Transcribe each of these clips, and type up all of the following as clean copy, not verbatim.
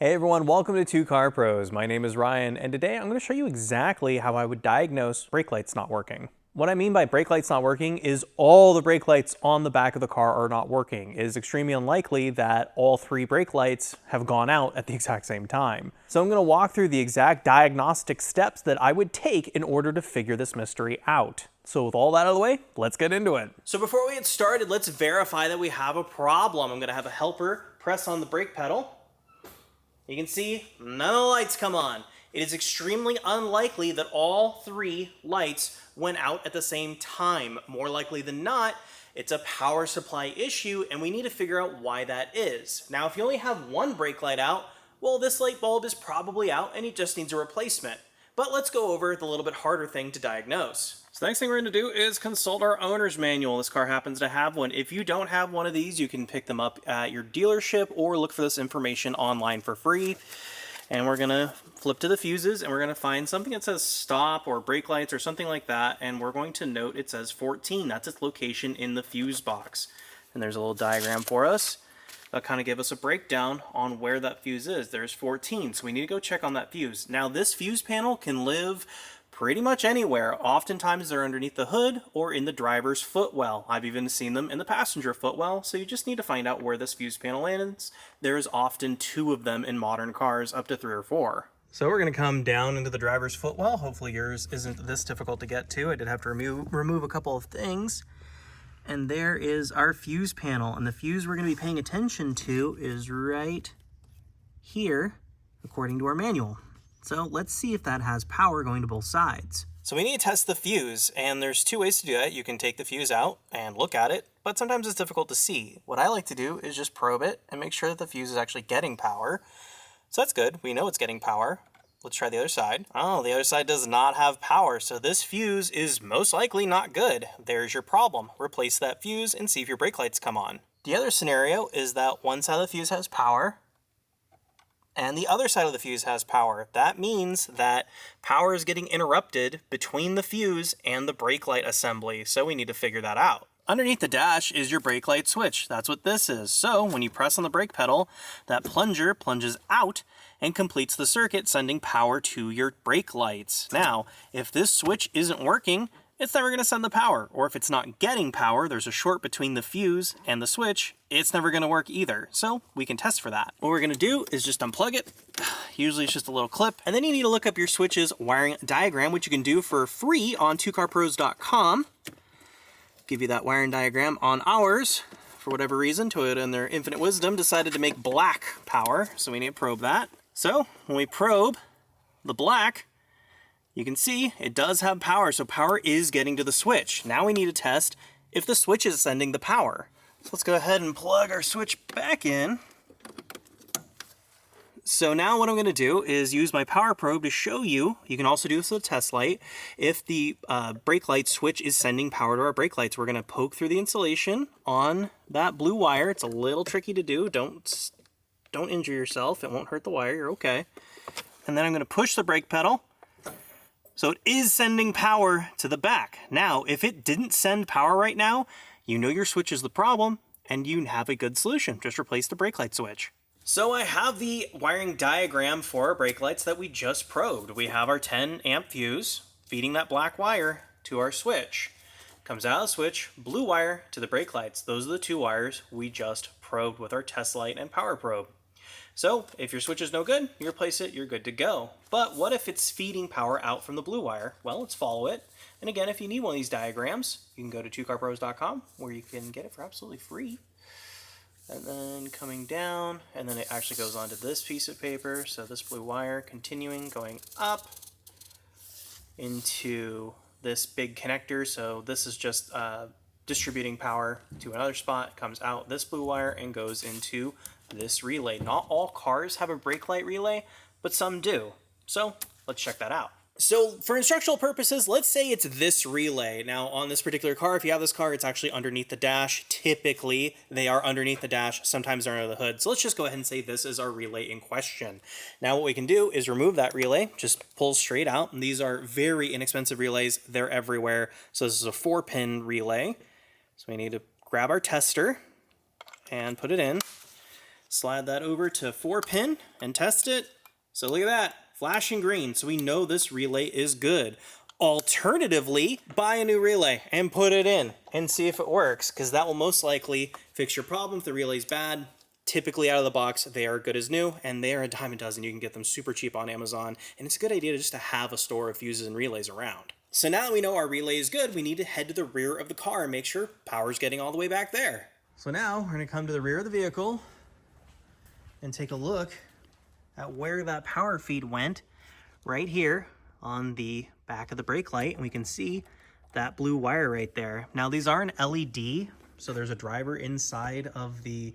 Hey everyone, welcome to Two Car Pros. My name is Ryan, and today I'm going to show you exactly how I would diagnose brake lights not working. What I mean by brake lights not working is all the brake lights on the back of the car are not working. It is extremely unlikely that all three brake lights have gone out at the exact same time. So I'm going to walk through the exact diagnostic steps that I would take in order to figure this mystery out. So with all that out of the way, let's get into it. So before we get started, let's verify that we have a problem. I'm going to have a helper press on the brake pedal. You can see none of the lights come on. It is extremely unlikely that all three lights went out at the same time. More likely than not, it's a power supply issue, and we need to figure out why that is. Now, if you only have one brake light out, well, this light bulb is probably out and it just needs a replacement. But let's go over the little bit harder thing to diagnose. So the next thing we're going to do is consult our owner's manual. This car happens to have one. If you don't have one of these, you can pick them up at your dealership or look for this information online for free. And we're going to flip to the fuses and we're going to find something that says stop or brake lights or something like that. And we're going to note it says 14. That's its location in the fuse box. And there's a little diagram for us. That'll kind of give us a breakdown on where that fuse is. There's 14, so we need to go check on that fuse. Now, this fuse panel can live pretty much anywhere. Oftentimes, they're underneath the hood or in the driver's footwell. I've even seen them in the passenger footwell, so you just need to find out where this fuse panel is. There's often two of them in modern cars, up to 3 or 4. So we're going to come down into the driver's footwell. Hopefully yours isn't this difficult to get to. I did have to remove a couple of things. And there is our fuse panel, and the fuse we're going to be paying attention to is right here, according to our manual. So let's see if that has power going to both sides. So we need to test the fuse, and there's 2 ways to do that. You can take the fuse out and look at it, but sometimes it's difficult to see. What I like to do is just probe it and make sure that the fuse is actually getting power. So that's good. We know it's getting power. Let's try the other side. Oh, the other side does not have power, so this fuse is most likely not good. There's your problem. Replace that fuse and see if your brake lights come on. The other scenario is that one side of the fuse has power and the other side of the fuse has power. That means that power is getting interrupted between the fuse and the brake light assembly, so we need to figure that out. Underneath the dash is your brake light switch. That's what this is. So when you press on the brake pedal, that plunger plunges out and completes the circuit, sending power to your brake lights. Now, if this switch isn't working, it's never going to send the power. Or if it's not getting power, there's a short between the fuse and the switch, it's never going to work either. So we can test for that. What we're going to do is just unplug it. Usually it's just a little clip. And then you need to look up your switch's wiring diagram, which you can do for free on twocarpros.com. Give you that wiring diagram. On ours, for whatever reason, Toyota in their infinite wisdom decided to make black power, so we need to probe that. So when we probe the black, you can see it does have power, so power is getting to the switch. Now we need to test if the switch is sending the power. So let's go ahead and plug our switch back in. So now what I'm going to do is use my power probe to show you, you can also do this with a test light, if the brake light switch is sending power to our brake lights. We're going to poke through the insulation on that blue wire. It's a little tricky to do. Don't injure yourself. It won't hurt the wire. You're okay. And then I'm going to push the brake pedal. So it is sending power to the back. Now, if it didn't send power right now, you know your switch is the problem and you have a good solution. Just replace the brake light switch. So I have the wiring diagram for our brake lights that we just probed. We have our 10 amp fuse feeding that black wire to our switch. Comes out of the switch, blue wire to the brake lights. Those are the 2 wires we just probed with our test light and power probe. So if your switch is no good, you replace it, you're good to go. But what if it's feeding power out from the blue wire? Well, let's follow it. And again, if you need one of these diagrams, you can go to twocarpros.com where you can get it for absolutely free. And then coming down, and then it actually goes onto this piece of paper. So this blue wire continuing, going up into this big connector. So this is just distributing power to another spot. It comes out this blue wire and goes into this relay. Not all cars have a brake light relay, but some do. So let's check that out. So for instructional purposes, let's say it's this relay. Now on this particular car, if you have this car, it's actually underneath the dash. Typically, they are underneath the dash. Sometimes they're under the hood. So let's just go ahead and say this is our relay in question. Now what we can do is remove that relay, just pull straight out. And these are very inexpensive relays. They're everywhere. So this is a 4-pin relay. So we need to grab our tester and put it in. Slide that over to 4-pin and test it. So look at that, flashing green. So we know this relay is good. Alternatively, buy a new relay and put it in and see if it works, because that will most likely fix your problem. If the relay's bad, typically out of the box, they are good as new, and they are a dime a dozen. You can get them super cheap on Amazon, and it's a good idea just to have a store of fuses and relays around. So now that we know our relay is good, we need to head to the rear of the car and make sure power's getting all the way back there. So now we're gonna come to the rear of the vehicle and take a look at where that power feed went right here on the back of the brake light, and we can see that blue wire right there. Now these are an LED, so there's a driver inside of the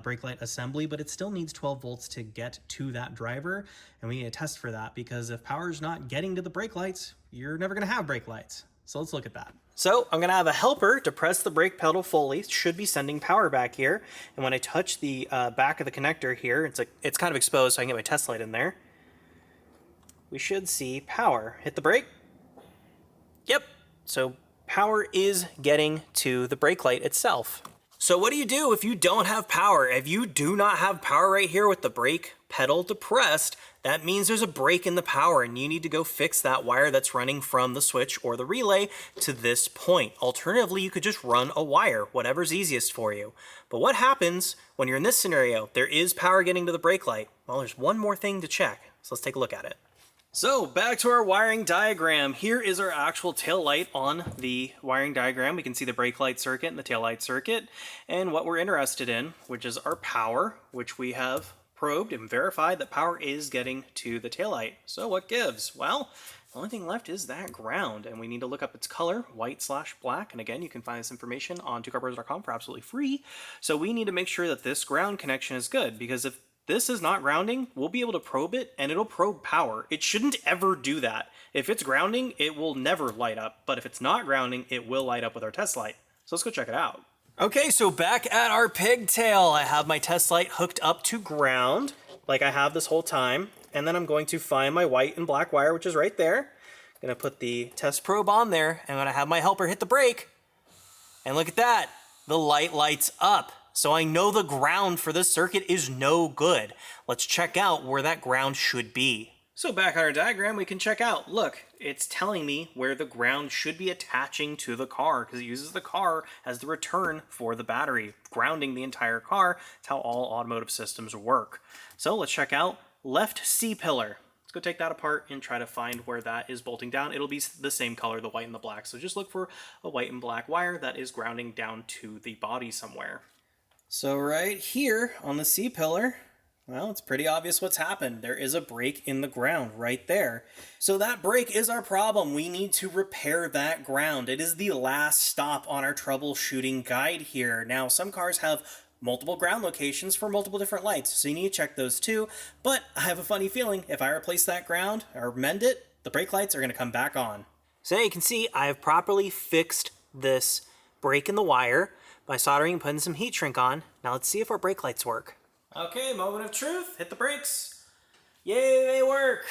brake light assembly, but it still needs 12 volts to get to that driver, and we need to test for that, because if power's not getting to the brake lights, you're never gonna have brake lights. So let's look at that. So I'm gonna have a helper to press the brake pedal fully. It should be sending power back here. And when I touch the back of the connector here, it's kind of exposed, so I can get my test light in there. We should see power. Hit the brake. Yep, so power is getting to the brake light itself. So what do you do if you don't have power? If you do not have power right here with the brake pedal depressed, that means there's a break in the power, and you need to go fix that wire that's running from the switch or the relay to this point. Alternatively, you could just run a wire, whatever's easiest for you. But what happens when you're in this scenario? There is power getting to the brake light. Well, there's one more thing to check, so let's take a look at it. So back to our wiring diagram. Here is our actual tail light on the wiring diagram. We can see the brake light circuit and the tail light circuit, and what we're interested in, which is our power, which we have probed and verified that power is getting to the tail light. So what gives? Well, the only thing left is that ground, and we need to look up its color, white/black. And again, you can find this information on twocarpros.com for absolutely free. So we need to make sure that this ground connection is good, because if this is not grounding, we'll be able to probe it, and it'll probe power. It shouldn't ever do that. If it's grounding, it will never light up, but if it's not grounding, it will light up with our test light. So let's go check it out. Okay, so back at our pigtail, I have my test light hooked up to ground, like I have this whole time, and then I'm going to find my white and black wire, which is right there. I'm gonna put the test probe on there, and I'm gonna have my helper hit the brake, and look at that, the light lights up. So I know the ground for this circuit is no good. Let's check out where that ground should be. So back on our diagram, we can check out, look, it's telling me where the ground should be attaching to the car, because it uses the car as the return for the battery, grounding the entire car. It's how all automotive systems work. So let's check out left C-pillar. Let's go take that apart and try to find where that is bolting down. It'll be the same color, the white and the black. So just look for a white and black wire that is grounding down to the body somewhere. So right here on the C-pillar, well, it's pretty obvious what's happened. There is a break in the ground right there. So that break is our problem. We need to repair that ground. It is the last stop on our troubleshooting guide here. Now, some cars have multiple ground locations for multiple different lights, so you need to check those too. But I have a funny feeling if I replace that ground or mend it, the brake lights are going to come back on. So now you can see I have properly fixed this break in the wire by soldering and putting some heat shrink on. Now let's see if our brake lights work. Okay, moment of truth. Hit the brakes. Yay, they work.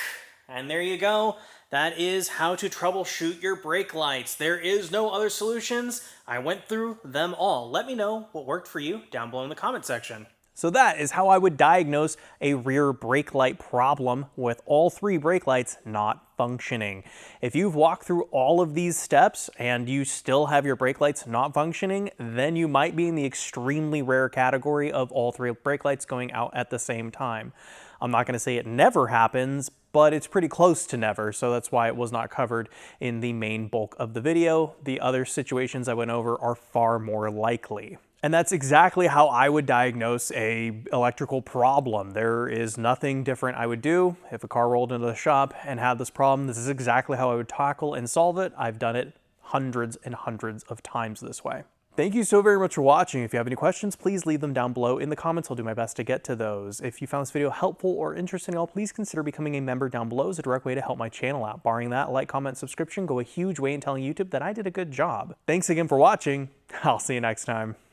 And there you go. That is how to troubleshoot your brake lights. There is no other solutions. I went through them all. Let me know what worked for you down below in the comment section. So that is how I would diagnose a rear brake light problem with all three brake lights not functioning. If you've walked through all of these steps and you still have your brake lights not functioning, then you might be in the extremely rare category of all three brake lights going out at the same time. I'm not going to say it never happens, but it's pretty close to never, so that's why it was not covered in the main bulk of the video. The other situations I went over are far more likely. And that's exactly how I would diagnose a electrical problem. There is nothing different I would do. If a car rolled into the shop and had this problem, this is exactly how I would tackle and solve it. I've done it hundreds and hundreds of times this way. Thank you so very much for watching. If you have any questions, please leave them down below in the comments. I'll do my best to get to those. If you found this video helpful or interesting at all, please consider becoming a member down below. It's a direct way to help my channel out. Barring that, like, comment, subscription go a huge way in telling YouTube that I did a good job. Thanks again for watching. I'll see you next time.